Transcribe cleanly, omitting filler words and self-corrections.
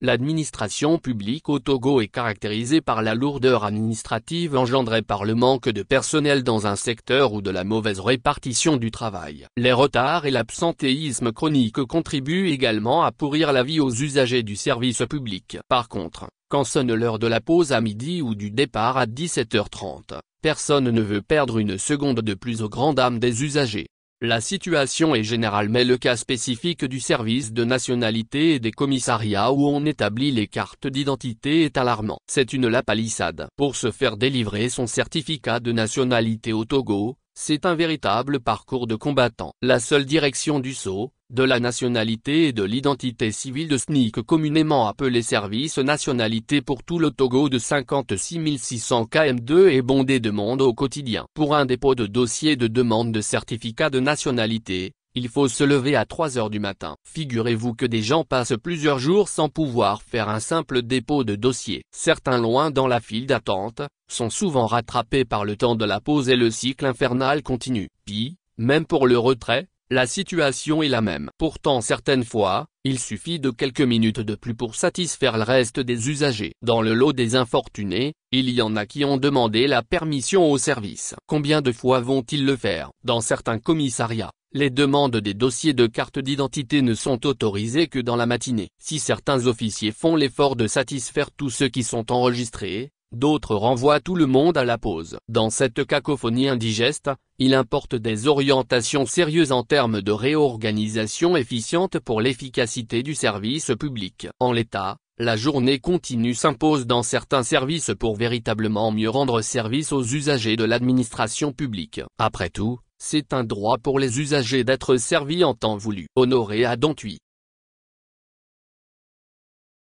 L'administration publique au Togo est caractérisée par la lourdeur administrative engendrée par le manque de personnel dans un secteur ou de la mauvaise répartition du travail. Les retards et l'absentéisme chronique contribuent également à pourrir la vie aux usagers du service public. Par contre, quand sonne l'heure de la pause à midi ou du départ à 17h30, personne ne veut perdre une seconde de plus aux grandes dames des usagers. La situation est générale, mais le cas spécifique du service de nationalité et des commissariats où on établit les cartes d'identité est alarmant. C'est une lapalissade. Pour se faire délivrer son certificat de nationalité au Togo, c'est un véritable parcours de combattant. La seule direction du sceau, de la nationalité et de l'identité civile de SNIC, communément appelé service nationalité pour tout le Togo de 56 600 km2, est bondée de monde au quotidien. Pour un dépôt de dossier de demande de certificat de nationalité, il faut se lever à 3 heures du matin. Figurez-vous que des gens passent plusieurs jours sans pouvoir faire un simple dépôt de dossier. Certains, loin dans la file d'attente, sont souvent rattrapés par le temps de la pause et le cycle infernal continue. Puis, même pour le retrait, la situation est la même. Pourtant certaines fois, il suffit de quelques minutes de plus pour satisfaire le reste des usagers. Dans le lot des infortunés, il y en a qui ont demandé la permission au service. Combien de fois vont-ils le faire? Dans certains commissariats, les demandes des dossiers de carte d'identité ne sont autorisées que dans la matinée. Si certains officiers font l'effort de satisfaire tous ceux qui sont enregistrés, d'autres renvoient tout le monde à la pause. Dans cette cacophonie indigeste, il importe des orientations sérieuses en termes de réorganisation efficiente pour l'efficacité du service public. En l'état, la journée continue s'impose dans certains services pour véritablement mieux rendre service aux usagers de l'administration publique. Après tout, c'est un droit pour les usagers d'être servis en temps voulu. Honoré à Dontuy.